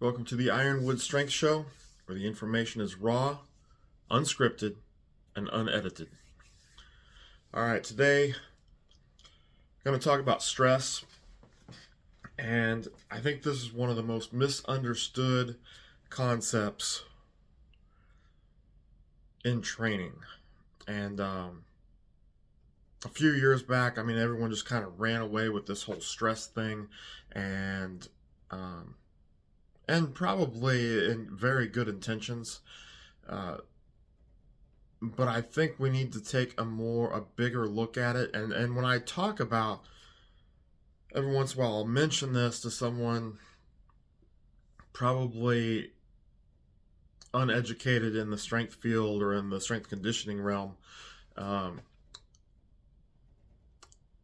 Welcome to the Ironwood Strength Show, where the information is raw, unscripted, and unedited. All right, today I'm going to talk about stress, and I think this is one of the most misunderstood concepts in training. And a few years back, everyone just kind of ran away with this whole stress thing, and probably in very good intentions. But I think we need to take a bigger look at it. And when I talk about, every once in a while, I'll mention this to someone probably uneducated in the strength field or in the strength conditioning realm.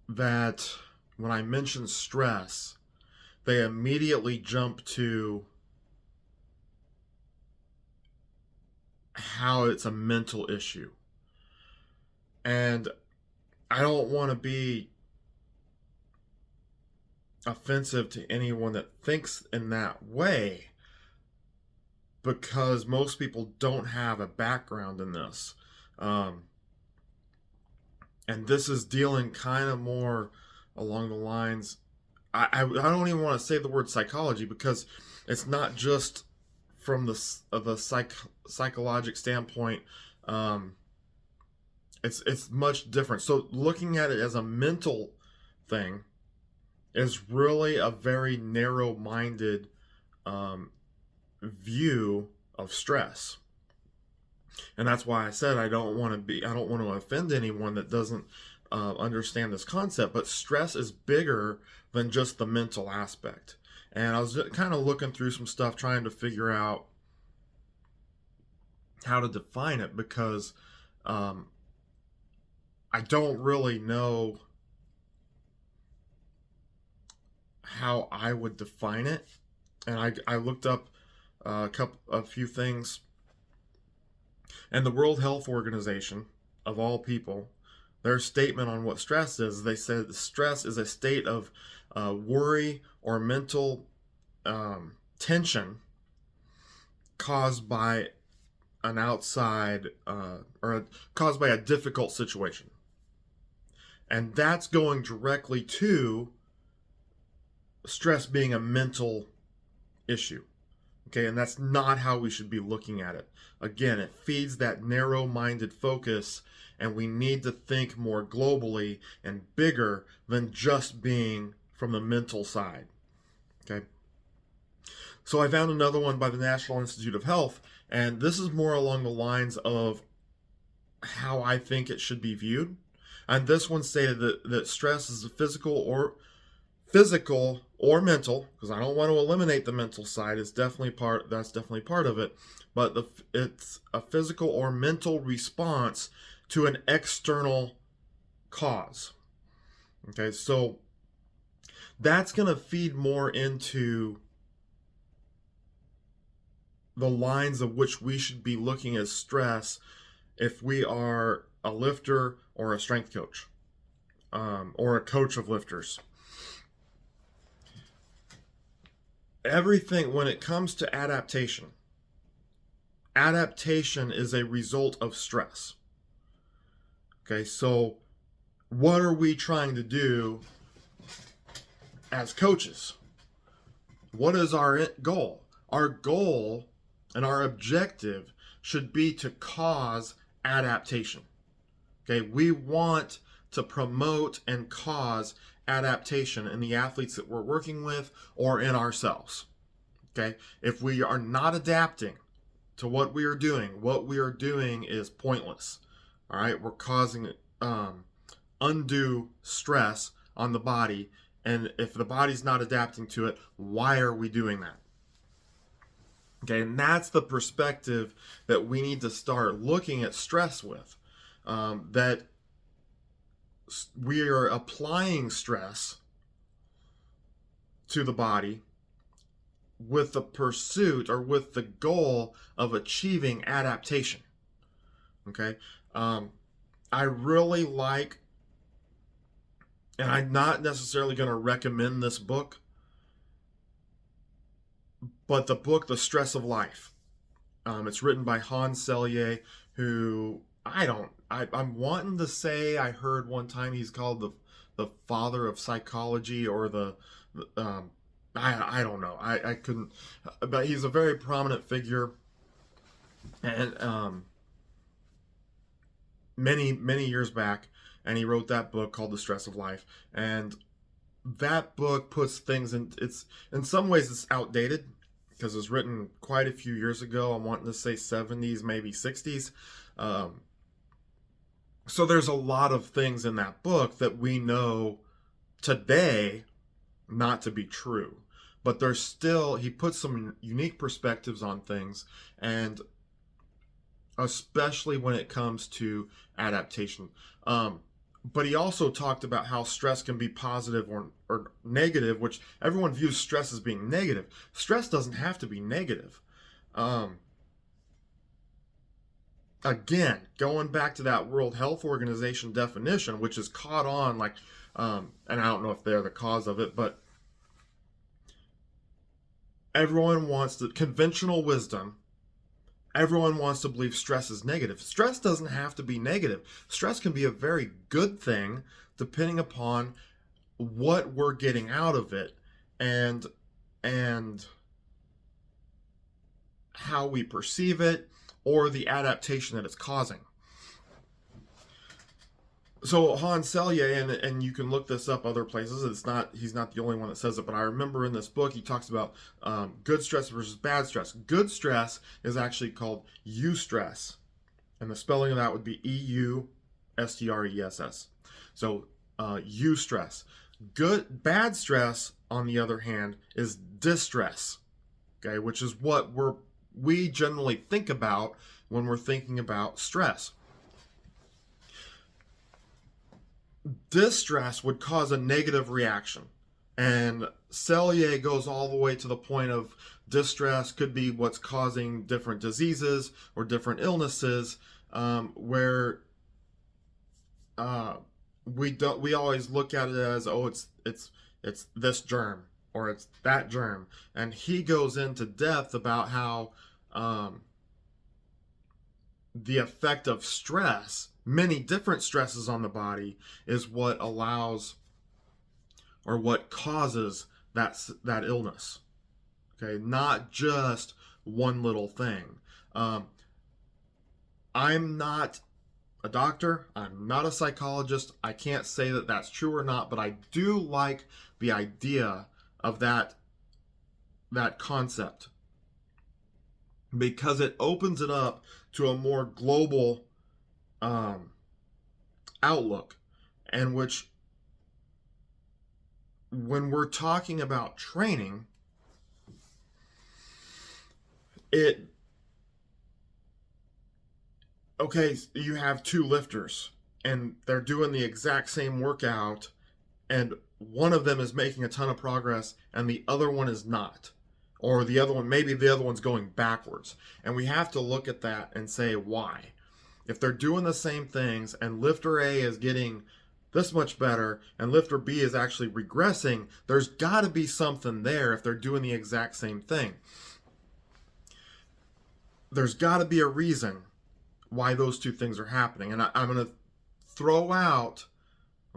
That when I mention stress, they immediately jump to how it's a mental issue. And I don't want to be offensive to anyone that thinks in that way, because most people don't have a background in this. And this is dealing kind of more along the lines, I don't even want to say the word psychology, because it's not just from the psychologic standpoint. It's much different. So looking at it as a mental thing is really a very narrow-minded view of stress. And that's why I said I don't want to offend anyone that doesn't understand this concept. But stress is bigger than just the mental aspect. And I was kind of looking through some stuff, trying to figure out how to define it, because I don't really know how I would define it. And I looked up a few things. And the World Health Organization, of all people, their statement on what stress is, they said stress is a state of worry or mental tension caused by an outside caused by a difficult situation. And that's going directly to stress being a mental issue. Okay, and that's not how we should be looking at it. Again, it feeds that narrow-minded focus, and we need to think more globally and bigger than just being from the mental side. Okay. So I found another one by the National Institute of Health, and this is more along the lines of how I think it should be viewed. And this one stated that stress is a physical or mental, because I don't want to eliminate the mental side. That's definitely part of it, but it's a physical or mental response to an external cause. Okay, so that's going to feed more into the lines of which we should be looking at stress if we are a lifter or a strength coach, or a coach of lifters. Everything, when it comes to adaptation is a result of stress. Okay, so what are we trying to do as coaches? What is our goal? Our goal and our objective should be to cause adaptation. Okay, we want to promote and cause adaptation in the athletes that we're working with or in ourselves. Okay, if we are not adapting to what we are doing is pointless. All right, we're causing undue stress on the body, and if the body's not adapting to it, why are we doing that? Okay, and that's the perspective that we need to start looking at stress with. That we are applying stress to the body with the pursuit or with the goal of achieving adaptation. Okay, I really like, and I'm not necessarily going to recommend this book, But the book, The Stress of Life, it's written by Hans Selye, who I'm wanting to say, I heard one time he's called the father of psychology, or I don't know. I couldn't, but he's a very prominent figure. And many years back, and he wrote that book called The Stress of Life. And that book puts things it's in some ways it's outdated, because it was written quite a few years ago. I'm wanting to say 70s, maybe 60s. So there's a lot of things in that book that we know today not to be true. But there's still, he puts some unique perspectives on things, and especially when it comes to adaptation. But he also talked about how stress can be positive or negative, which everyone views stress as being negative. Stress doesn't have to be negative. Again, going back to that World Health Organization definition, which is caught on, like, and I don't know if they're the cause of it, but everyone wants the conventional wisdom. Everyone wants to believe stress is negative. Stress doesn't have to be negative. Stress can be a very good thing depending upon what we're getting out of it, and how we perceive it, or the adaptation that it's causing. So Hans Selye, and you can look this up other places. He's not the only one that says it, but I remember in this book he talks about good stress versus bad stress. Good stress is actually called eustress, and the spelling of that would be EUSTRESS. So eustress. Bad stress, on the other hand, is distress. Okay, which is what we generally think about when we're thinking about stress. Distress would cause a negative reaction. And Selye goes all the way to the point of distress could be what's causing different diseases or different illnesses, where we always look at it as, oh, it's this germ or it's that germ. And he goes into depth about how the effect of stress, many different stresses on the body, is what allows or what causes that illness. Okay, not just one little thing. I'm not a doctor. I'm not a psychologist. I can't say that that's true or not, but I do like the idea of that concept, because it opens it up to a more global outlook, and which, when we're talking about training, you have two lifters and they're doing the exact same workout, and one of them is making a ton of progress and the other one is not, or maybe the other one's going backwards, and we have to look at that and say why. If they're doing the same things and lifter A is getting this much better and lifter B is actually regressing, there's got to be something there. If they're doing the exact same thing, there's got to be a reason why those two things are happening. And I'm going to throw out,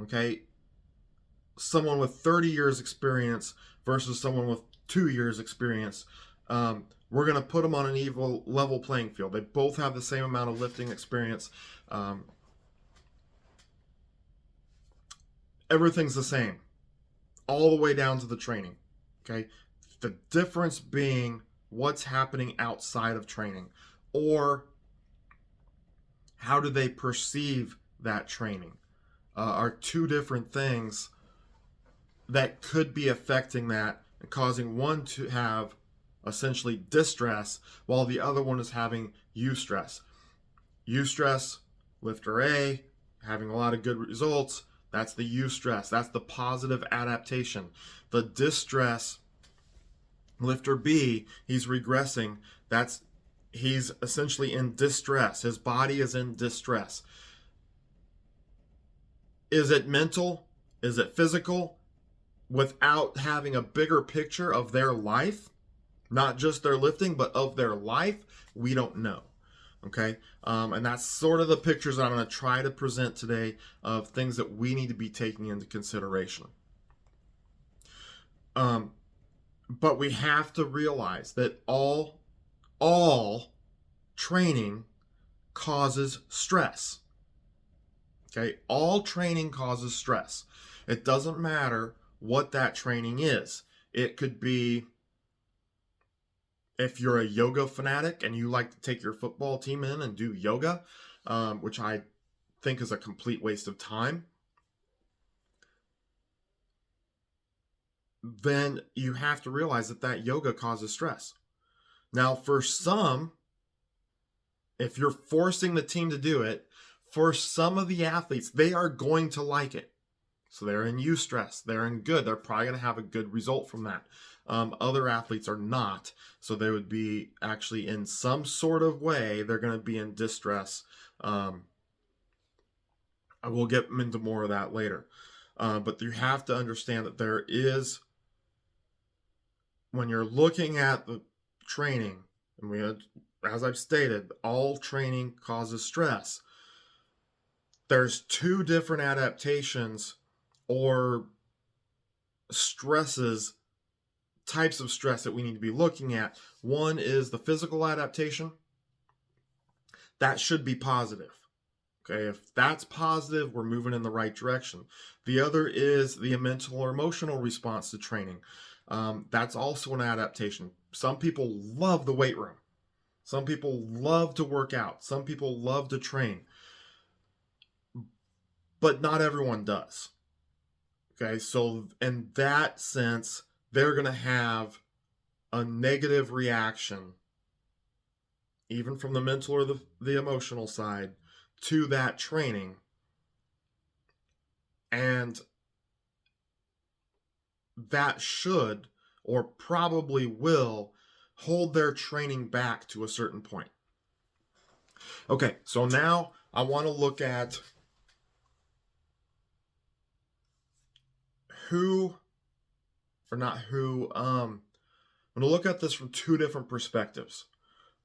okay, someone with 30 years experience versus someone with 2 years experience. We're going to put them on an equal level playing field. They both have the same amount of lifting experience. Everything's the same, all the way down to the training. Okay, the difference being what's happening outside of training, or how do they perceive that training, are two different things that could be affecting that and causing one to have essentially distress while the other one is having eustress. Eustress, lifter A, having a lot of good results. That's the eustress. That's the positive adaptation. The distress, lifter B, he's regressing. He's essentially in distress. His body is in distress. Is it mental? Is it physical? Without having a bigger picture of their life, not just their lifting, but of their life, we don't know. Okay, and that's sort of the pictures that I'm going to try to present today of things that we need to be taking into consideration. But we have to realize that all training causes stress. Okay, all training causes stress. It doesn't matter what that training is. It could be, if you're a yoga fanatic and you like to take your football team in and do yoga, which I think is a complete waste of time, then you have to realize that yoga causes stress. Now, for some, if you're forcing the team to do it, for some of the athletes, they are going to like it. So they're in eustress, they're in good, they're probably going to have a good result from that. Other athletes are not, so they would be actually in some sort of way, they're going to be in distress. I will get into more of that later. But you have to understand that there is, when you're looking at the training, and as I've stated, all training causes stress. There's two different adaptations or stresses, types of stress that we need to be looking at. One is the physical adaptation. That should be positive. Okay, if that's positive, we're moving in the right direction. The other is the mental or emotional response to training. That's also an adaptation. Some people love the weight room. Some people love to work out. Some people love to train. But not everyone does. Okay, so in that sense, they're going to have a negative reaction, even from the mental or the emotional side, to that training. And that should, or probably will, hold their training back to a certain point. Okay, so now I want to look at I'm going to look at this from two different perspectives.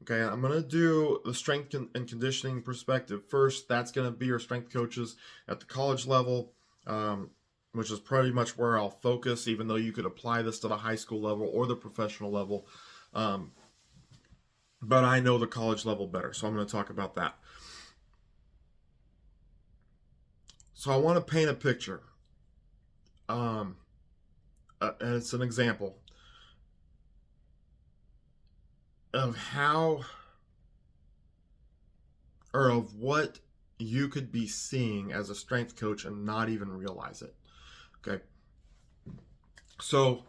Okay, I'm going to do the strength and conditioning perspective first. That's going to be your strength coaches at the college level, which is pretty much where I'll focus, even though you could apply this to the high school level or the professional level. But I know the college level better, so I'm going to talk about that. So I want to paint a picture. And it's an example of of what you could be seeing as a strength coach and not even realize it. Okay. So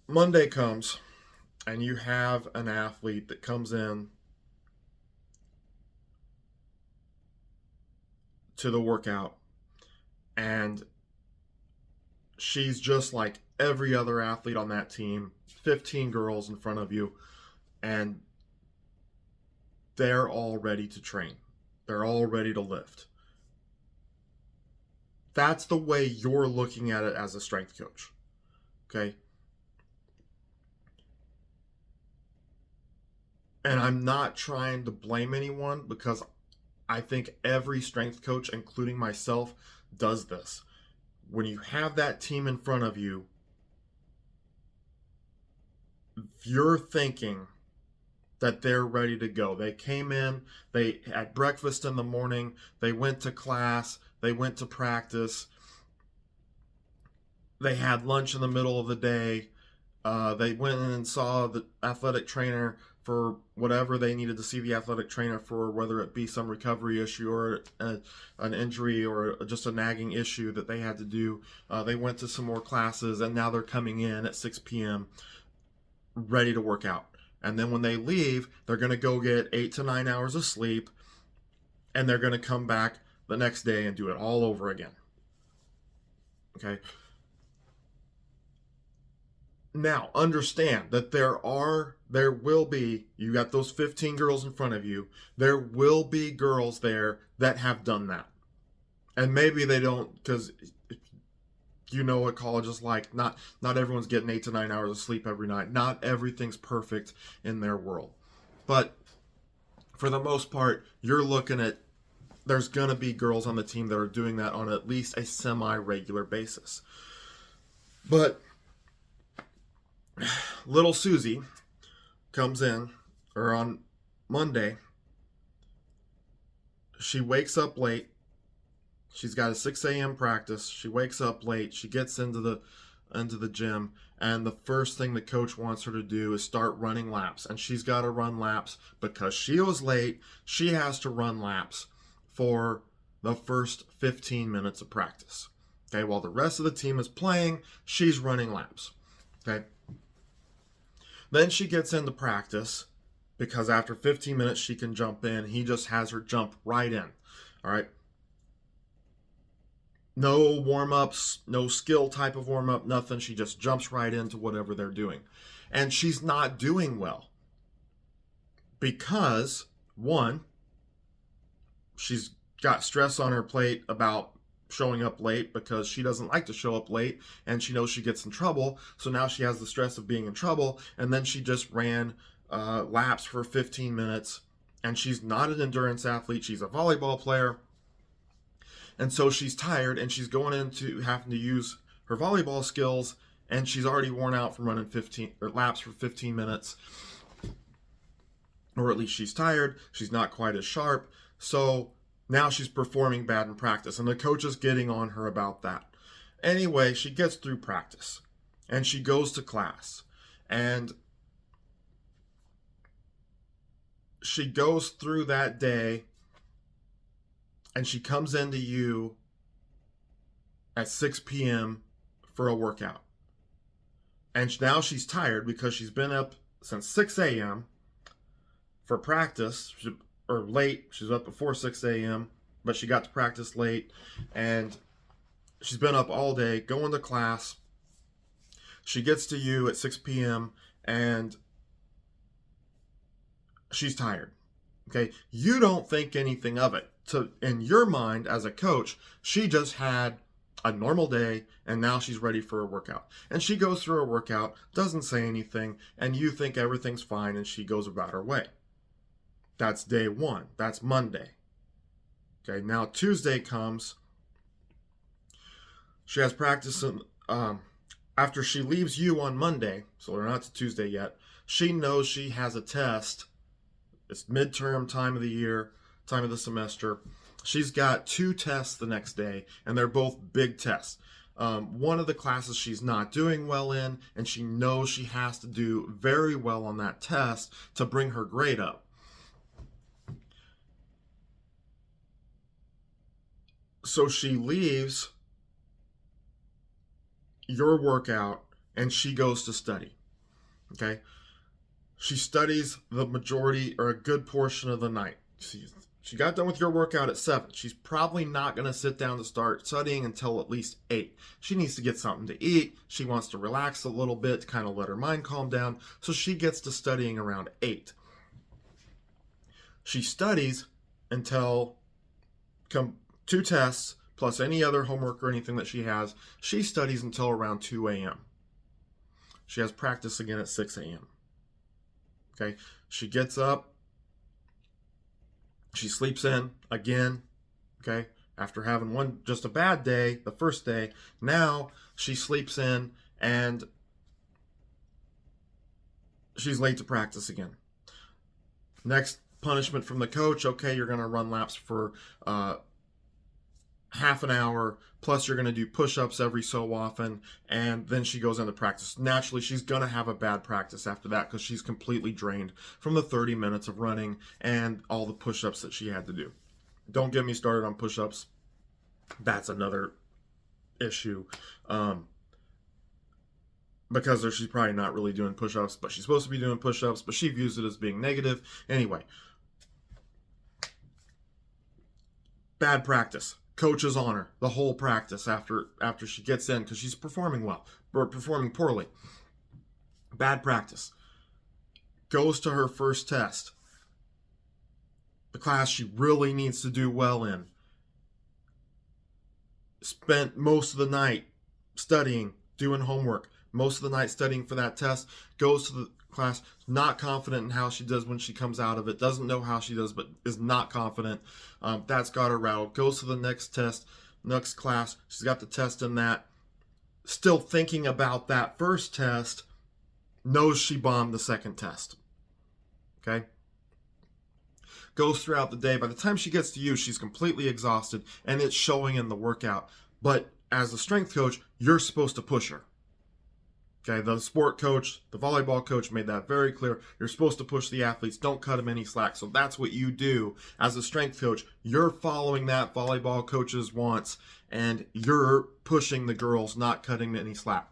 Monday comes and you have an athlete that comes in to the workout, and she's just like every other athlete on that team, 15 girls in front of you, and they're all ready to train. They're all ready to lift. That's the way you're looking at it as a strength coach. Okay? And I'm not trying to blame anyone, because I think every strength coach, including myself, does this. When you have that team in front of you, you're thinking that they're ready to go. They came in, they had breakfast in the morning, they went to class, they went to practice, they had lunch in the middle of the day, they went in and saw the athletic trainer for whatever they needed to see the athletic trainer for, whether it be some recovery issue or an injury or just a nagging issue that they had to do. They went to some more classes, and now they're coming in at 6 p.m. ready to work out. And then when they leave, they're going to go get 8 to 9 hours of sleep, and they're going to come back the next day and do it all over again. Okay? Now, understand that there will be, you got those 15 girls in front of you, there will be girls there that have done that. And maybe they don't, because You know what college is like. Not everyone's getting 8 to 9 hours of sleep every night. Not everything's perfect in their world. But for the most part, you're looking at, there's going to be girls on the team that are doing that on at least a semi-regular basis. But little Susie comes in, or on Monday, she wakes up late. She's got a 6 a.m. practice. She wakes up late. She gets into the gym, and the first thing the coach wants her to do is start running laps. And she's got to run laps because she was late. She has to run laps for the first 15 minutes of practice. Okay, while the rest of the team is playing, she's running laps. Okay. Then she gets into practice because after 15 minutes she can jump in. He just has her jump right in. All right. No warm-ups, no skill type of warm-up, nothing. She just jumps right into whatever they're doing. And she's not doing well. Because, one, she's got stress on her plate about showing up late because she doesn't like to show up late and she knows she gets in trouble. So now she has the stress of being in trouble. And then she just ran laps for 15 minutes. And she's not an endurance athlete. She's a volleyball player. And so she's tired and she's going into having to use her volleyball skills, and she's already worn out from running 15 or laps for 15 minutes. Or at least she's tired. She's not quite as sharp. So now she's performing bad in practice, and the coach is getting on her about that. Anyway, she gets through practice and she goes to class, and she goes through that day. And she comes into you at 6 p.m. for a workout. And now she's tired because she's been up since 6 a.m. for practice, or late. She's up before 6 a.m., but she got to practice late. And she's been up all day going to class. She gets to you at 6 p.m. and she's tired. Okay, you don't think anything of it. So in your mind as a coach, she just had a normal day and now she's ready for a workout. And she goes through her workout, doesn't say anything, and you think everything's fine and she goes about her way. That's day one. That's Monday. Okay, now Tuesday comes. She has practice after she leaves you on Monday, so we're not to Tuesday yet. She knows she has a test. It's midterm time of the year, time of the semester. She's got 2 tests the next day, and they're both big tests. One of the classes she's not doing well in, and she knows she has to do very well on that test to bring her grade up. So she leaves your workout and she goes to study. Okay? She studies the majority or a good portion of the night. She got done with your workout at 7. She's probably not going to sit down to start studying until at least 8. She needs to get something to eat. She wants to relax a little bit to kind of let her mind calm down. So she gets to studying around 8. She studies until 2 tests plus any other homework or anything that she has. She studies until around 2 a.m. She has practice again at 6 a.m. Okay, she gets up, she sleeps in again, okay, after having just a bad day, the first day. Now she sleeps in and she's late to practice again. Next punishment from the coach, okay, you're going to run laps for half an hour, plus you're going to do push-ups every so often, and then she goes into practice. Naturally, she's going to have a bad practice after that because she's completely drained from the 30 minutes of running and all the push-ups that she had to do. Don't get me started on push-ups. That's another issue. Because she's probably not really doing push-ups, but she's supposed to be doing push-ups, but she views it as being negative. Anyway, bad practice. Coaches on her the whole practice after she gets in because she's performing well or performing poorly. Bad practice. Goes to her first test. The class she really needs to do well in. Spent most of the night studying, doing homework, most of the night studying for that test, goes to the class, not confident in how she does when she comes out of it, doesn't know how she does, but is not confident. That's got her rattled. Goes to the next test, next class, she's got the test in that, still thinking about that first test, knows she bombed the second test. Okay? Goes throughout the day. By the time she gets to you, she's completely exhausted, and it's showing in the workout. But as a strength coach, you're supposed to push her. Okay, the sport coach, the volleyball coach made that very clear. You're supposed to push the athletes, don't cut them any slack. So that's what you do as a strength coach. You're following that volleyball coach's wants, and you're pushing the girls, not cutting any slack.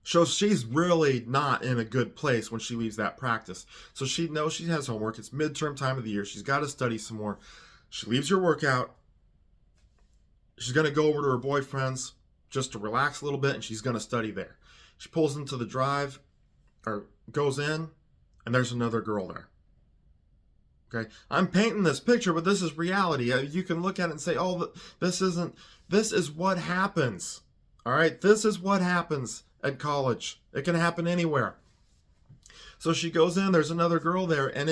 So she's really not in a good place when she leaves that practice. So she knows she has homework. It's midterm time of the year. She's got to study some more. She leaves your workout. She's going to go over to her boyfriend's just to relax a little bit, and she's going to study there. She pulls into the drive, or goes in, and there's another girl there. Okay, I'm painting this picture, but this is reality. You can look at it and say, oh, this is what happens. All right, this is what happens at college. It can happen anywhere. So she goes in, there's another girl there, and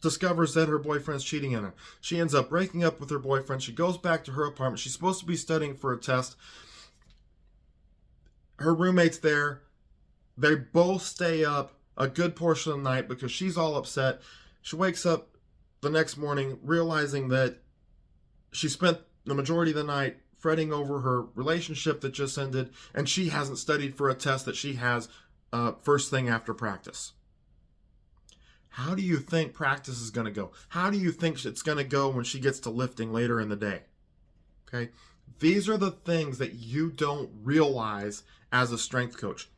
discovers that her boyfriend's cheating on her. She ends up breaking up with her boyfriend. She goes back to her apartment. She's supposed to be studying for a test. Her roommate's there. They both stay up a good portion of the night because she's all upset. She wakes up the next morning realizing that she spent the majority of the night fretting over her relationship that just ended, and she hasn't studied for a test that she has first thing after practice. How do you think practice is going to go? How do you think it's going to go when she gets to lifting later in the day? Okay? These are the things that you don't realize as a strength coach.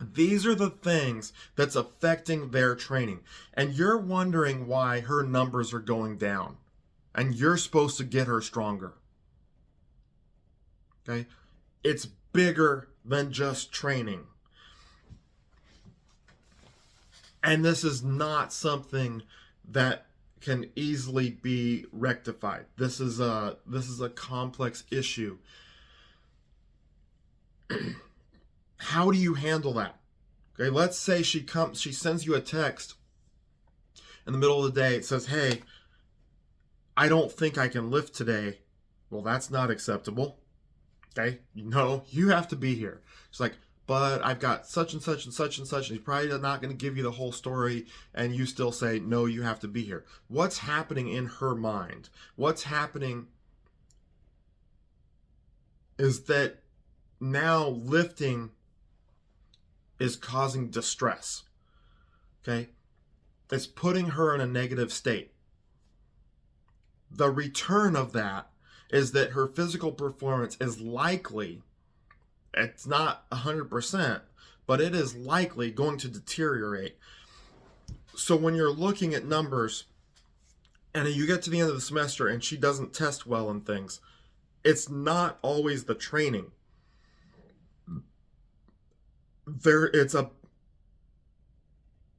These are the things that's affecting their training. And you're wondering why her numbers are going down. And you're supposed to get her stronger. Okay? It's bigger than just training. And this is not something that can easily be rectified. This is a complex issue. How do you handle that? Okay, let's say she sends you a text in the middle of the day. It says, "Hey, I don't think I can lift today." Well, that's not acceptable. Okay, no, you have to be here. It's like, but I've got such and such and such and such, and he's probably not going to give you the whole story, and you still say, no, you have to be here. What's happening in her mind? What's happening is that now lifting is causing distress. Okay? It's putting her in a negative state. The return of that is that her physical performance is likely, it's not 100%, but it is likely going to deteriorate. So when you're looking at numbers and you get to the end of the semester and she doesn't test well and things, it's not always the training.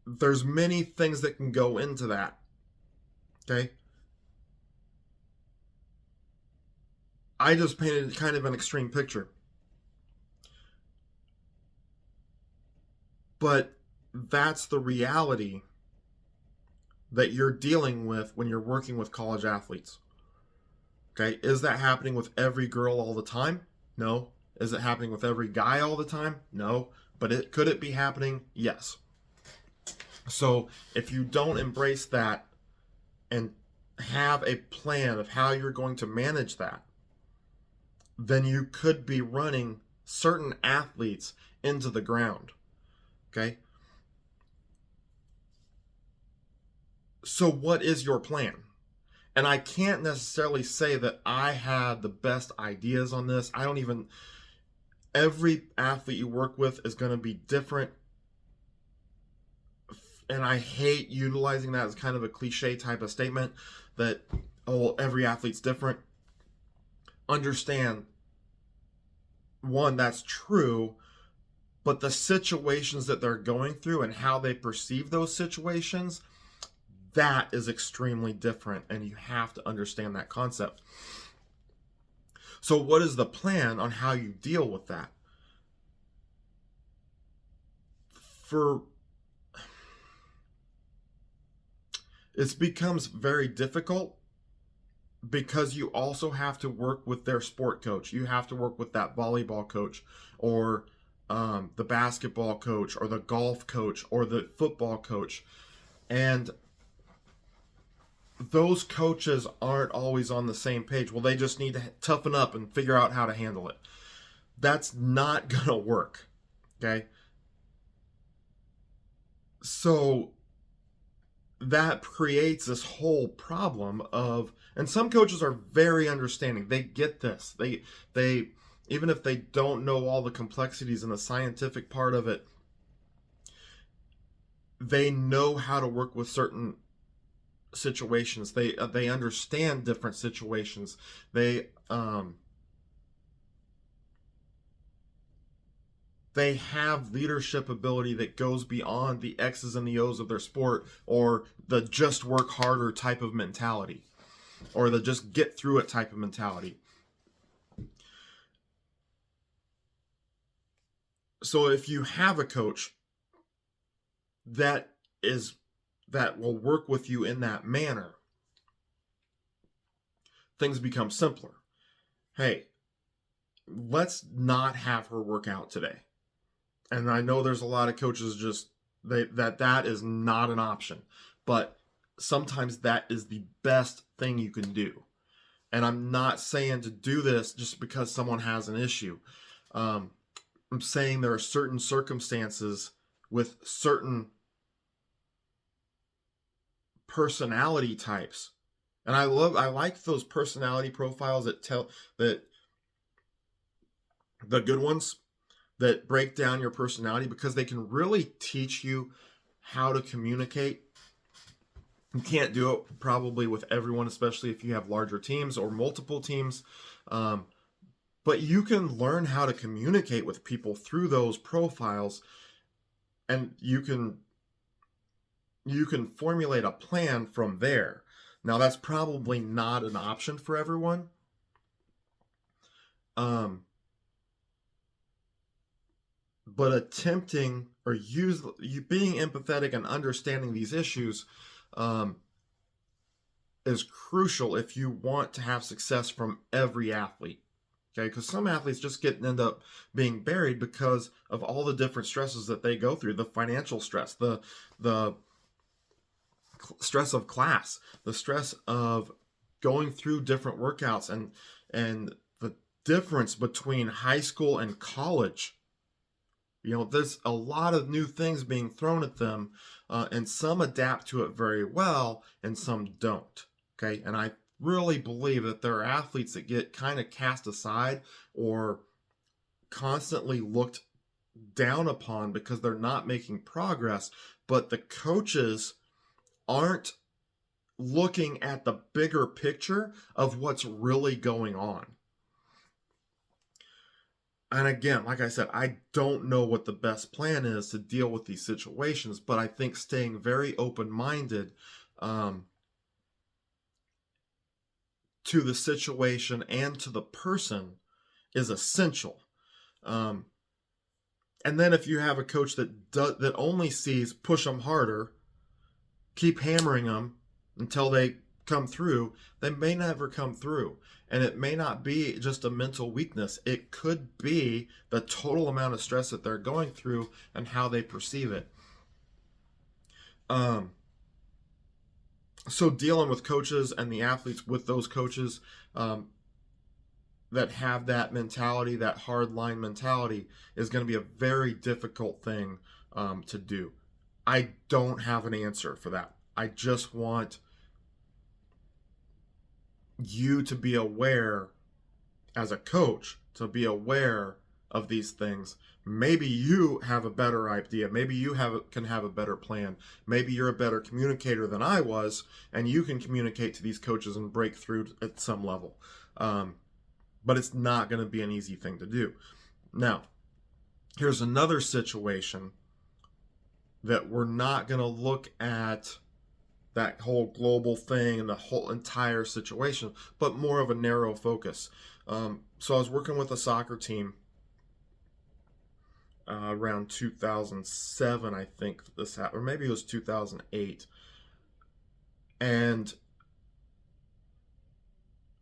There's many things that can go into that. Okay? I just painted kind of an extreme picture. But that's the reality that you're dealing with when you're working with college athletes. Okay, is that happening with every girl all the time? No. Is it happening with every guy all the time? No. But could it be happening? Yes. So if you don't embrace that and have a plan of how you're going to manage that, then you could be running certain athletes into the ground. Okay? So what is your plan? And I can't necessarily say that I had the best ideas on this. Every athlete you work with is going to be different. And I hate utilizing that as kind of a cliche type of statement that, oh, every athlete's different. Understand, one, that's true, but the situations that they're going through and how they perceive those situations, that is extremely different, and you have to understand that concept. So what is the plan on how you deal with that? For It becomes very difficult because you also have to work with their sport coach. You have to work with that volleyball coach, or the basketball coach, or the golf coach, or the football coach. And those coaches aren't always on the same page. Well, they just need to toughen up and figure out how to handle it. That's not going to work. Okay. So that creates this whole problem of, and some coaches are very understanding. They get this. They even if they don't know all the complexities and the scientific part of it, they know how to work with certain situations. They understand different situations. They have leadership ability that goes beyond the X's and the O's of their sport, or the just work harder type of mentality, or the just get through it type of mentality. So if you have a coach that will work with you in that manner, things become simpler. Hey, let's not have her work out today. And I know there's a lot of coaches that is not an option, but sometimes that is the best thing you can do. And I'm not saying to do this just because someone has an issue. I'm saying there are certain circumstances with certain personality types, and I like those personality profiles that tell that the good ones that break down your personality, because they can really teach you how to communicate. You can't do it probably with everyone, especially if you have larger teams or multiple teams. But you can learn how to communicate with people through those profiles, and you can formulate a plan from there. Now, that's probably not an option for everyone. But attempting or being empathetic and understanding these issues is crucial if you want to have success from every athlete. Okay, because some athletes just end up being buried because of all the different stresses that they go through: the financial stress, the stress of class, the stress of going through different workouts, and the difference between high school and college. There's a lot of new things being thrown at them, and some adapt to it very well, and some don't. Okay, and I really believe that there are athletes that get kind of cast aside or constantly looked down upon because they're not making progress, but the coaches aren't looking at the bigger picture of what's really going on. And again, like I said, I don't know what the best plan is to deal with these situations, but I think staying very open-minded to the situation and to the person is essential. And then if you have a coach that only sees push them harder, keep hammering them until they come through, they may never come through. And it may not be just a mental weakness. It could be the total amount of stress that they're going through and how they perceive it. So dealing with coaches and the athletes with those coaches that have that mentality, that hard line mentality, is going to be a very difficult thing to do. I don't have an answer for that. I just want you to be aware, as a coach, to be aware of these things. Maybe you have a better idea. Maybe you can have a better plan. Maybe you're a better communicator than I was, and you can communicate to these coaches and break through at some level. But it's not going to be an easy thing to do. Now, here's another situation that we're not going to look at that whole global thing and the whole entire situation, but more of a narrow focus. So I was working with a soccer team around 2007, I think this happened, or maybe it was 2008. And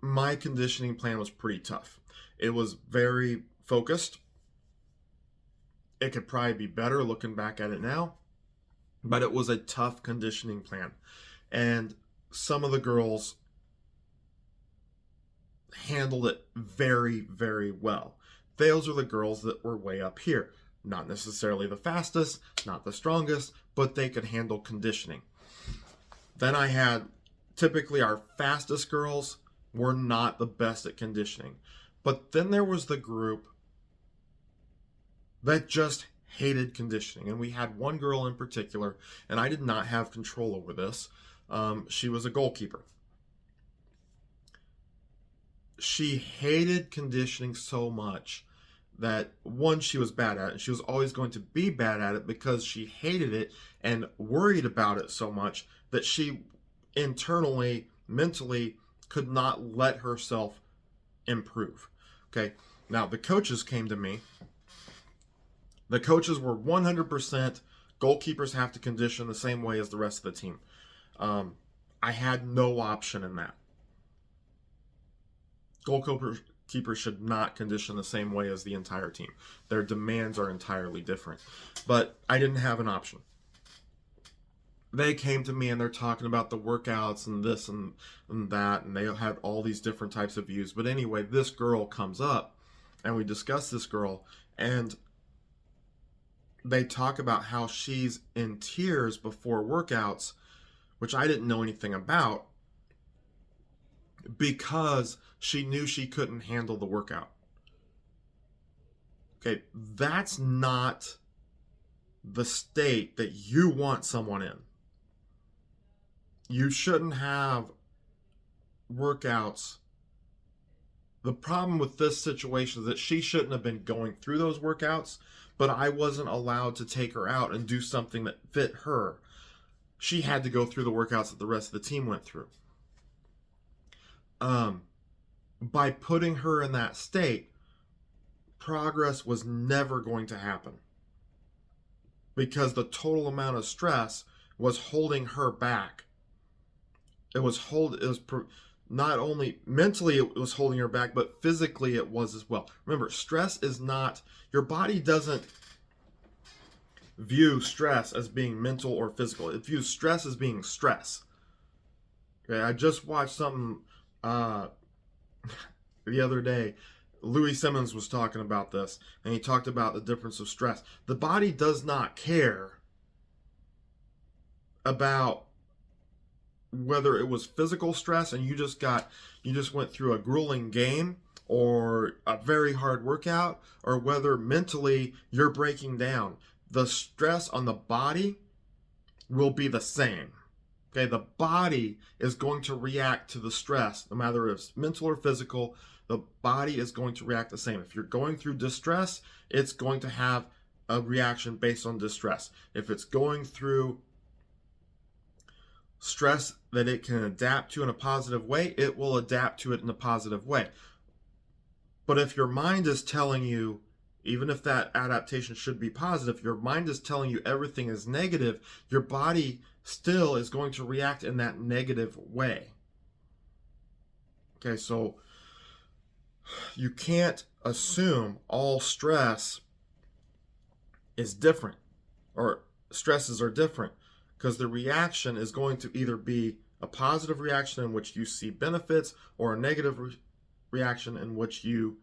my conditioning plan was pretty tough. It was very focused. It could probably be better looking back at it now, but it was a tough conditioning plan. And some of the girls handled it very, very well. Those are the girls that were way up here. Not necessarily the fastest, not the strongest, but they could handle conditioning. Then I had typically our fastest girls were not the best at conditioning. But then there was the group that just hated conditioning. And we had one girl in particular, and I did not have control over this. She was a goalkeeper. She hated conditioning so much that, one, she was bad at it, and she was always going to be bad at it because she hated it and worried about it so much that she internally, mentally, could not let herself improve. Okay, now the coaches came to me. The coaches were 100% goalkeepers have to condition the same way as the rest of the team. I had no option in that. Goalkeepers should not condition the same way as the entire team. Their demands are entirely different. But I didn't have an option. They came to me and they're talking about the workouts and this and that, and they had all these different types of views. But anyway, this girl comes up and we discuss this girl, and they talk about how she's in tears before workouts, which I didn't know anything about, because she knew she couldn't handle the workout. Okay, that's not the state that you want someone in. You shouldn't have workouts. The problem with this situation is that she shouldn't have been going through those workouts, but I wasn't allowed to take her out and do something that fit her. She had to go through the workouts that the rest of the team went through. By putting her in that state, progress was never going to happen, because the total amount of stress was holding her back. Not only mentally it was holding her back, but physically it was as well. Remember, stress is not, your body doesn't view stress as being mental or physical. It views stress as being stress. Okay, I just watched something the other day. Louis Simmons was talking about this, and he talked about the difference of stress. The body does not care about whether it was physical stress and you just went through a grueling game or a very hard workout, or whether mentally you're breaking down. The stress on the body will be the same. Okay, the body is going to react to the stress, no matter if it's mental or physical. The body is going to react the same. If you're going through distress, it's going to have a reaction based on distress. If it's going through stress that it can adapt to in a positive way, it will adapt to it in a positive way. But if your mind is telling you, even if that adaptation should be positive, your mind is telling you everything is negative, your body still is going to react in that negative way. Okay, so you can't assume all stress is different, or stresses are different, because the reaction is going to either be a positive reaction in which you see benefits, or a negative reaction in which you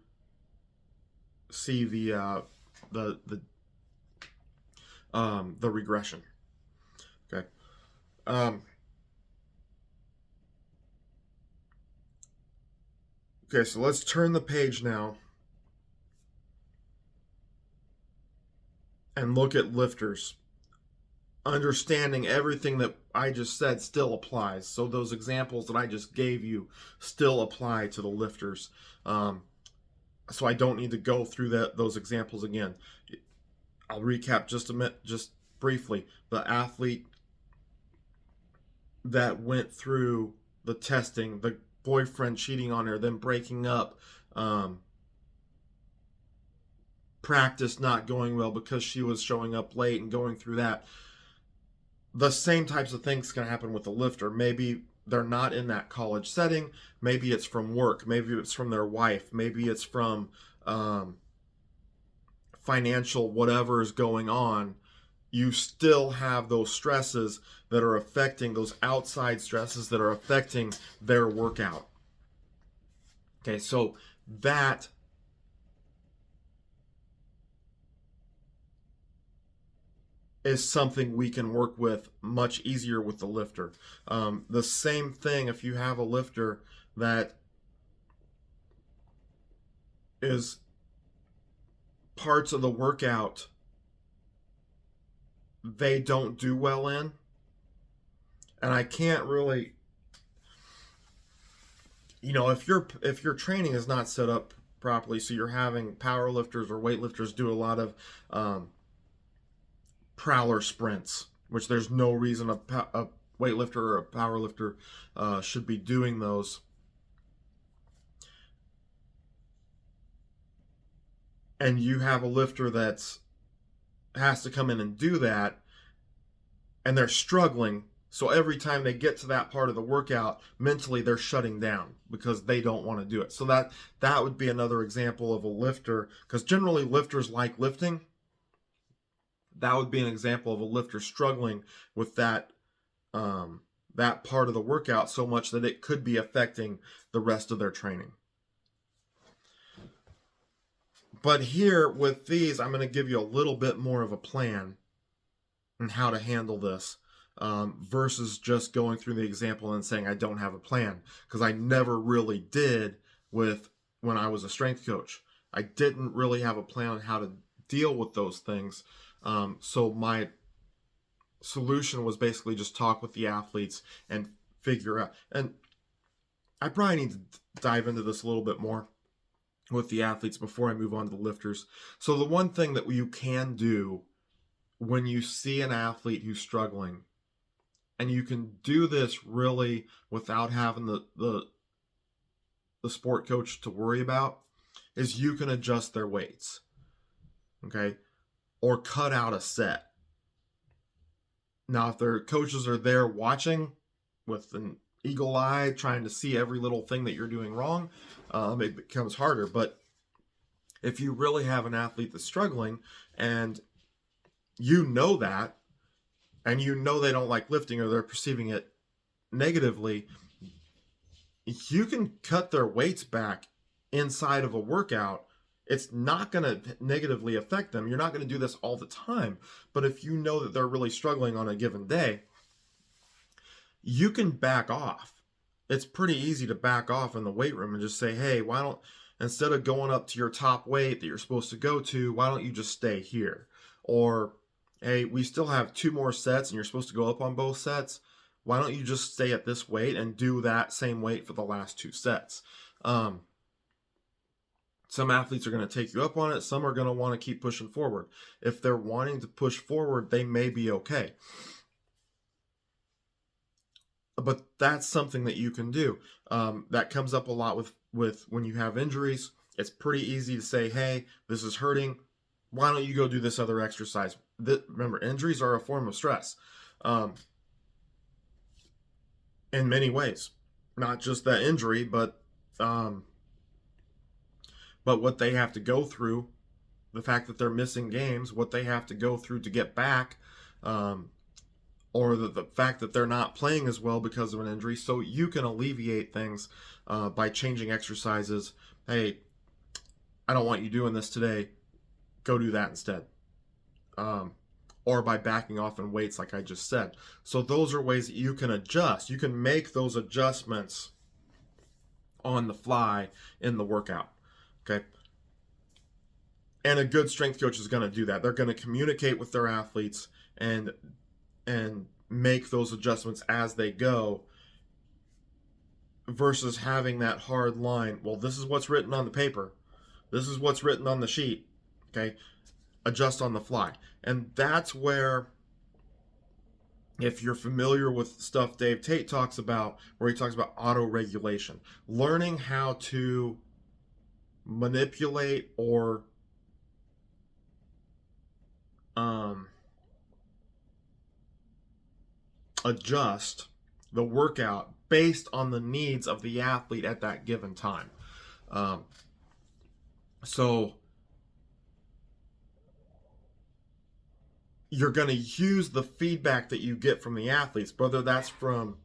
see the regression. Okay. Okay, so let's turn the page now and look at lifters. Understanding everything that I just said still applies. So those examples that I just gave you still apply to the lifters. So I don't need to go through those examples again. I'll recap just briefly. The athlete that went through the testing, the boyfriend cheating on her, then breaking up, practice not going well because she was showing up late and going through that. The same types of things can happen with a lifter. Maybe they're not in that college setting. Maybe it's from work. Maybe it's from their wife. Maybe it's from financial whatever is going on. You still have those stresses that are affecting, those outside stresses that are affecting their workout. Okay, so that is something we can work with much easier with the lifter. The same thing if you have a lifter that is parts of the workout they don't do well in, and I can't really, if your training is not set up properly, so you're having power lifters or weightlifters do a lot of prowler sprints, which there's no reason a weightlifter or a power lifter should be doing those. And you have a lifter that's has to come in and do that, and they're struggling. So every time they get to that part of the workout, mentally they're shutting down because they don't want to do it. So that would be another example of a lifter, because generally lifters like lifting. That would be an example of a lifter struggling with that that part of the workout so much that it could be affecting the rest of their training. But here with these, I'm going to give you a little bit more of a plan on how to handle this versus just going through the example and saying I don't have a plan, because I never really did with when I was a strength coach. I didn't really have a plan on how to deal with those things. So my solution was basically just talk with the athletes and figure out. And I probably need to dive into this a little bit more with the athletes before I move on to the lifters. So the one thing that you can do when you see an athlete who's struggling, and you can do this really without having the sport coach to worry about, is you can adjust their weights. Okay? Or cut out a set. Now, if their coaches are there watching with an eagle eye, trying to see every little thing that you're doing wrong, it becomes harder. But if you really have an athlete that's struggling, and you know that, and you know they don't like lifting or they're perceiving it negatively, you can cut their weights back inside of a workout. It's not going to negatively affect them. You're not going to do this all the time. But if you know that they're really struggling on a given day, you can back off. It's pretty easy to back off in the weight room and just say, hey, why don't, instead of going up to your top weight that you're supposed to go to, why don't you just stay here? Or, hey, we still have 2 more sets and you're supposed to go up on both sets. Why don't you just stay at this weight and do that same weight for the last 2 sets? Some athletes are going to take you up on it. Some are going to want to keep pushing forward. If they're wanting to push forward, they may be okay. But that's something that you can do. That comes up a lot with when you have injuries. It's pretty easy to say, hey, this is hurting. Why don't you go do this other exercise? Remember, injuries are a form of stress in many ways. Not just that injury, but what they have to go through, the fact that they're missing games, what they have to go through to get back, or the fact that they're not playing as well because of an injury. So you can alleviate things by changing exercises. Hey, I don't want you doing this today. Go do that instead. Or by backing off in weights like I just said. So those are ways that you can adjust. You can make those adjustments on the fly in the workout. Okay. And a good strength coach is going to do that. They're going to communicate with their athletes and make those adjustments as they go, versus having that hard line. Well, this is what's written on the paper. This is what's written on the sheet. Okay. Adjust on the fly. And that's where, if you're familiar with stuff Dave Tate talks about, where he talks about auto-regulation, learning how to manipulate or adjust the workout based on the needs of the athlete at that given time. Um, so you're going to use the feedback that you get from the athletes, whether that's from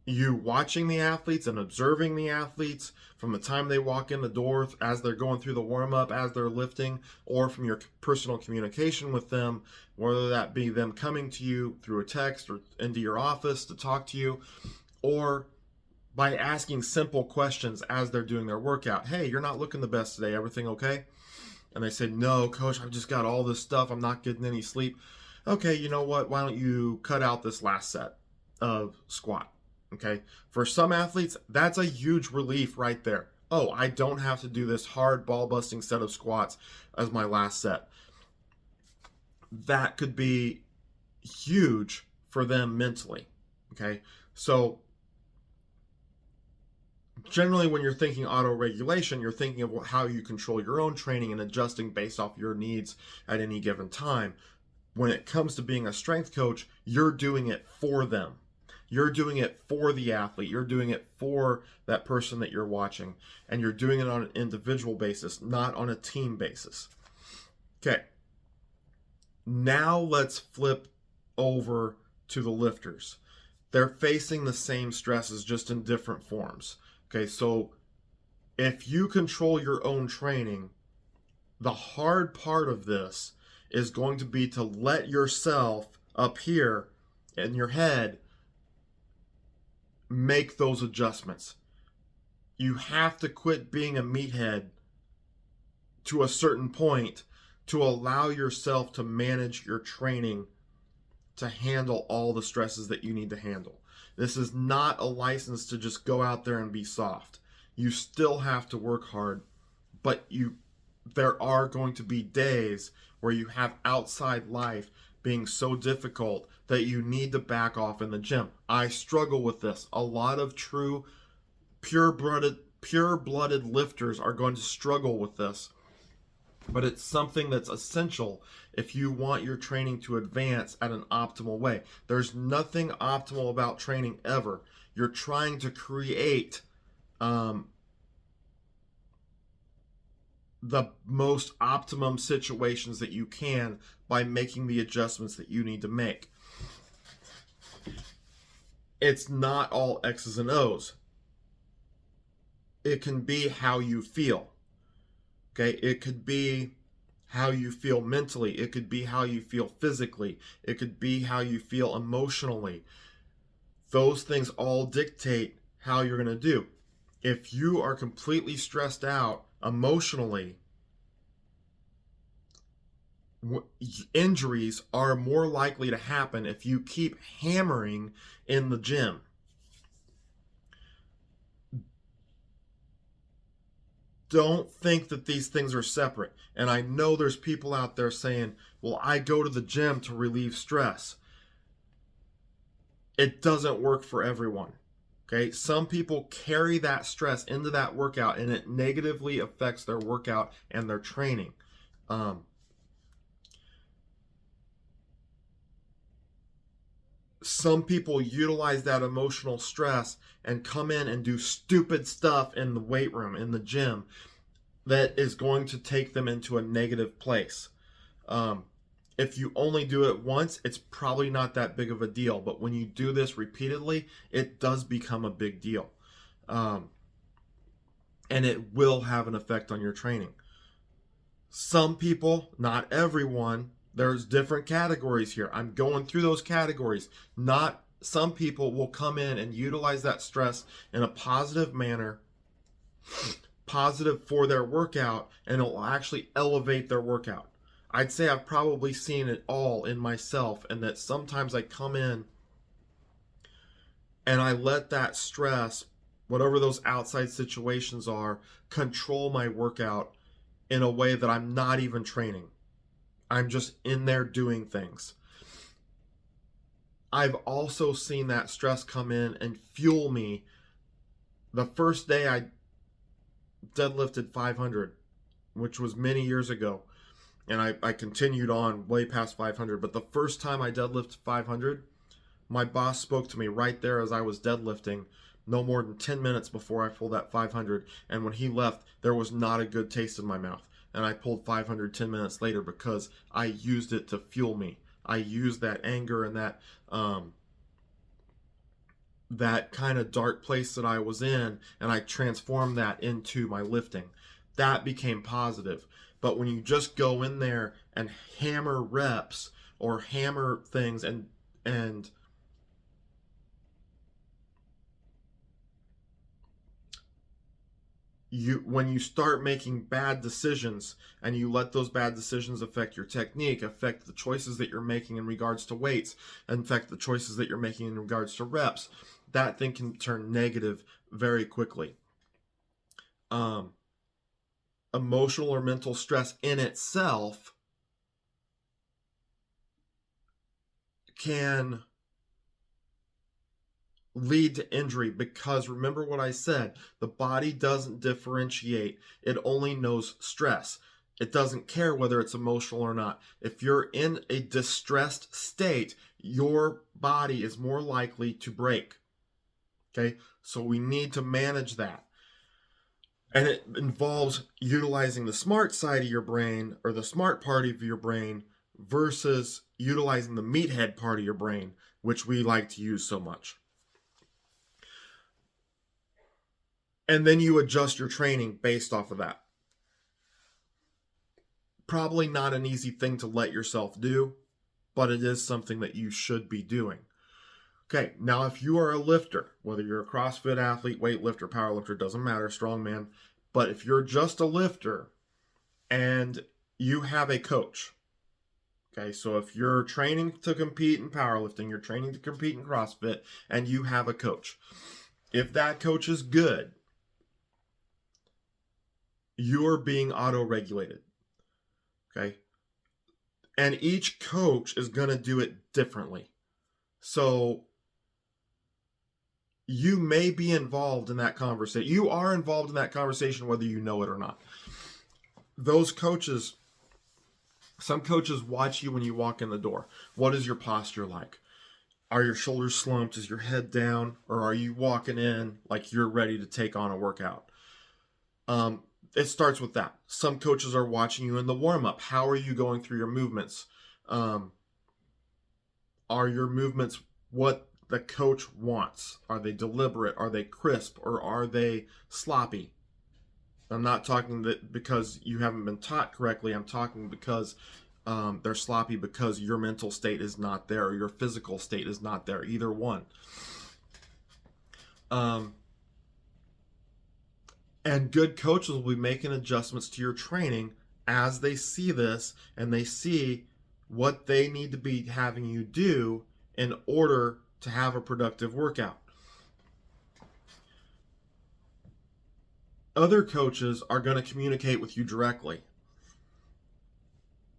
you watching the athletes and observing the athletes from the time they walk in the door, as they're going through the warm-up, as they're lifting, or from your personal communication with them, whether that be them coming to you through a text or into your office to talk to you, or by asking simple questions as they're doing their workout. Hey, you're not looking the best today. Everything okay? And they say, no, coach, I've just got all this stuff. I'm not getting any sleep. Okay, you know what? Why don't you cut out this last set of squat? Okay, for some athletes, that's a huge relief right there. Oh, I don't have to do this hard ball busting set of squats as my last set. That could be huge for them mentally. Okay, so generally when you're thinking auto-regulation, you're thinking of how you control your own training and adjusting based off your needs at any given time. When it comes to being a strength coach, you're doing it for them. You're doing it for the athlete. You're doing it for that person that you're watching. And you're doing it on an individual basis, not on a team basis. Okay. Now let's flip over to the lifters. They're facing the same stresses, just in different forms. Okay, so if you control your own training, the hard part of this is going to be to let yourself up here in your head make those adjustments. You have to quit being a meathead to a certain point to allow yourself to manage your training to handle all the stresses that you need to handle. This is not a license to just go out there and be soft. You still have to work hard, but there are going to be days where you have outside life being so difficult that you need to back off in the gym. I struggle with this. A lot of true pure-blooded lifters are going to struggle with this, but it's something that's essential if you want your training to advance at an optimal way. There's nothing optimal about training ever. You're trying to create the most optimum situations that you can by making the adjustments that you need to make. It's not all X's and O's. It can be how you feel. Okay, it could be how you feel mentally. It could be how you feel physically. It could be how you feel emotionally. Those things all dictate how you're going to do. If you are completely stressed out emotionally, injuries are more likely to happen if you keep hammering in the gym. Don't think that these things are separate. And I know there's people out there saying, well, I go to the gym to relieve stress. It doesn't work for everyone. Okay, some people carry that stress into that workout and it negatively affects their workout and their training. Some people utilize that emotional stress and come in and do stupid stuff in the weight room, in the gym, that is going to take them into a negative place. If you only do it once, it's probably not that big of a deal. But when you do this repeatedly, it does become a big deal. And it will have an effect on your training. Some people, not everyone, there's different categories here. I'm going through those categories. Not some people will come in and utilize that stress in a positive manner, positive for their workout, and it will actually elevate their workout. I'd say I've probably seen it all in myself, and that sometimes I come in and I let that stress, whatever those outside situations are, control my workout in a way that I'm not even training. I'm just in there doing things. I've also seen that stress come in and fuel me. The first day I deadlifted 500, which was many years ago, and I continued on way past 500. But the first time I deadlifted 500, my boss spoke to me right there as I was deadlifting, no more than 10 minutes before I pulled that 500. And when he left, there was not a good taste in my mouth. And I pulled 500 10 minutes later because I used it to fuel me. I used that anger and that kind of dark place that I was in, and I transformed that into my lifting. That became positive. But when you just go in there and hammer reps or hammer things and when you start making bad decisions and you let those bad decisions affect your technique, affect the choices that you're making in regards to weights, affect the choices that you're making in regards to reps, that thing can turn negative very quickly. Emotional or mental stress in itself can lead to injury, because remember what I said, the body doesn't differentiate. It only knows stress. It doesn't care whether it's emotional or not. If you're in a distressed state, your body is more likely to break. Okay, so we need to manage that. And it involves utilizing the smart side of your brain, or the smart part of your brain, versus utilizing the meathead part of your brain, which we like to use so much. And then you adjust your training based off of that. Probably not an easy thing to let yourself do, but it is something that you should be doing. Okay, now if you are a lifter, whether you're a CrossFit athlete, weightlifter, powerlifter, doesn't matter, strongman, but if you're just a lifter and you have a coach, okay, so if you're training to compete in powerlifting, you're training to compete in CrossFit, and you have a coach, if that coach is good, you're being auto-regulated, okay? And each coach is going to do it differently. So you may be involved in that conversation. You are involved in that conversation whether you know it or not. Those coaches, some coaches watch you when you walk in the door. What is your posture like? Are your shoulders slumped? Is your head down? Or are you walking in like you're ready to take on a workout? It starts with that. Some coaches are watching you in the warm-up. How are you going through your movements? Are your movements what the coach wants? Are they deliberate? Are they crisp? Or are they sloppy? I'm not talking that because you haven't been taught correctly. I'm talking because they're sloppy because your mental state is not there, or your physical state is not there. Either one. And good coaches will be making adjustments to your training as they see this, and they see what they need to be having you do in order to have a productive workout. Other coaches are going to communicate with you directly.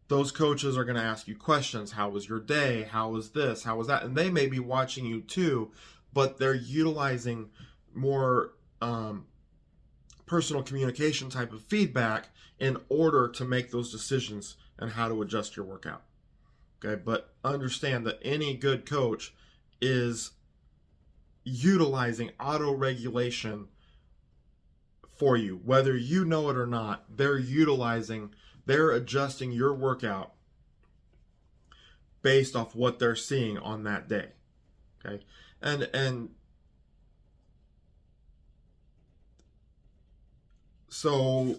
Those coaches are going to ask you questions. How was your day? How was this? How was that? And they may be watching you too, but they're utilizing more personal communication type of feedback in order to make those decisions and how to adjust your workout. Okay, but understand that any good coach is utilizing auto-regulation for you. Whether you know it or not, they're adjusting your workout based off what they're seeing on that day. Okay, and so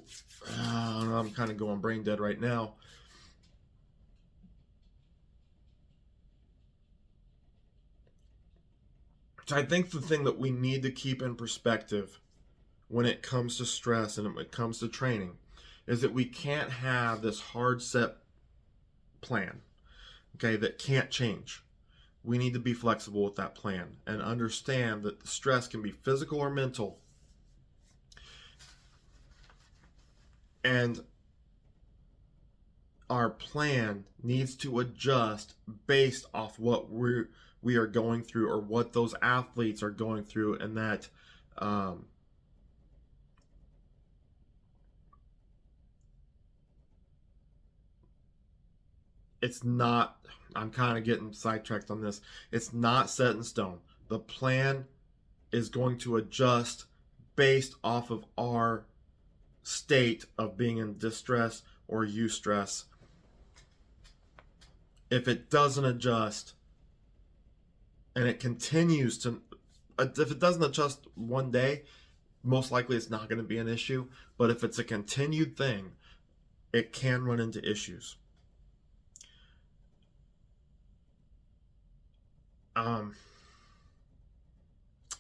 I'm kind of going brain dead right now. So I think the thing that we need to keep in perspective when it comes to stress and when it comes to training is that we can't have this hard set plan, okay, that can't change. We need to be flexible with that plan and understand that the stress can be physical or mental. And our plan needs to adjust based off what we are going through, or what those athletes are going through, and that it's not, I'm kind of getting sidetracked on this. It's not set in stone. The plan is going to adjust based off of our state of being in distress or eustress. If it doesn't adjust and it continues to, if it doesn't adjust one day, most likely it's not going to be an issue. But if it's a continued thing, it can run into issues.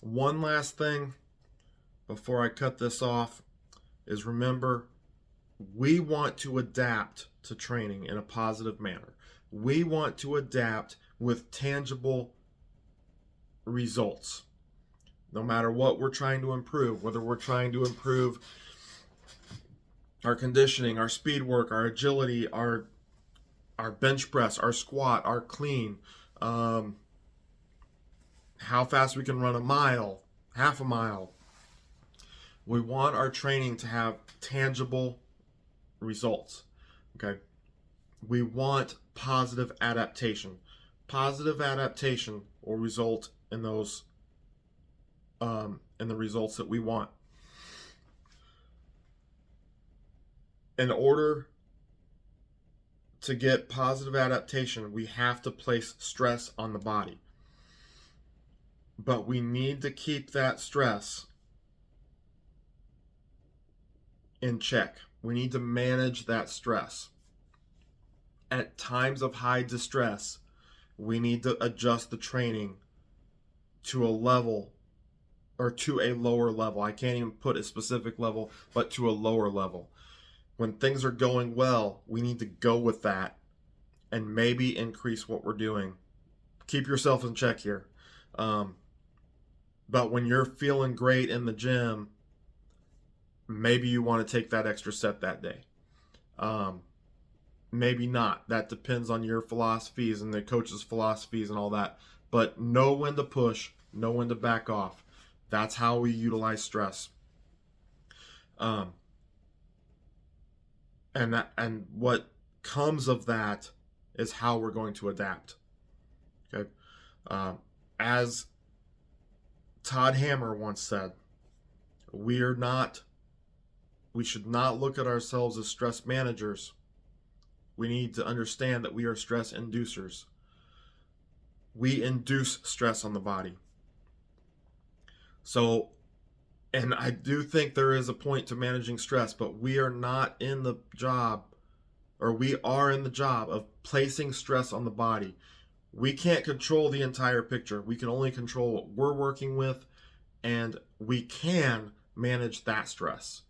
One last thing before I cut this off is, remember, we want to adapt to training in a positive manner. We want to adapt with tangible results. No matter what we're trying to improve, whether we're trying to improve our conditioning, our speed work, our agility, our bench press, our squat, our clean, how fast we can run a mile, half a mile. We want our training to have tangible results. Okay? We want positive adaptation. Positive adaptation will result in those in the results that we want. In order to get positive adaptation, we have to place stress on the body. But we need to keep that stress in check. We need to manage that stress. At times of high distress, we need to adjust the training to a level, or to a lower level. I can't even put a specific level, but to a lower level. When things are going well, we need to go with that and maybe increase what we're doing. Keep yourself in check here. But when you're feeling great in the gym, maybe you want to take that extra set that day. Maybe not. That depends on your philosophies and the coach's philosophies and all that. But know when to push, know when to back off. That's how we utilize stress. And what comes of that is how we're going to adapt. Okay. As Todd Hammer once said, we should not look at ourselves as stress managers. We need to understand that we are stress inducers. We induce stress on the body. So, and I do think there is a point to managing stress, but we are not in the job, or we are in the job of placing stress on the body. We can't control the entire picture. We can only control what we're working with, and we can manage that stress.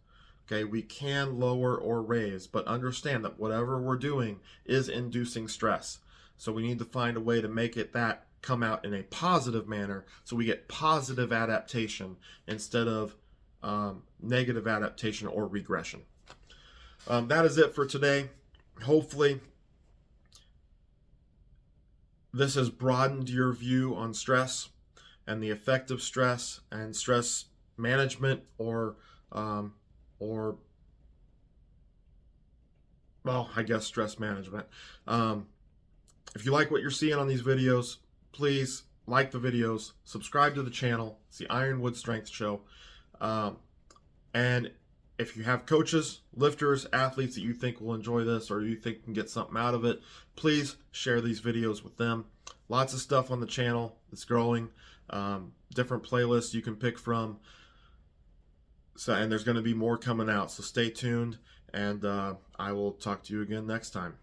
Okay, we can lower or raise, but understand that whatever we're doing is inducing stress. So we need to find a way to make it that come out in a positive manner, so we get positive adaptation instead of negative adaptation or regression. That is it for today. Hopefully this has broadened your view on stress and the effect of stress and stress management, or well, I guess stress management. If you like what you're seeing on these videos, please like the videos, subscribe to the channel. It's the Ironwood Strength Show. And if you have coaches, lifters, athletes that you think will enjoy this, or you think can get something out of it, please share these videos with them. Lots of stuff on the channel. It's growing. Different playlists you can pick from. So, and there's going to be more coming out. So stay tuned, and I will talk to you again next time.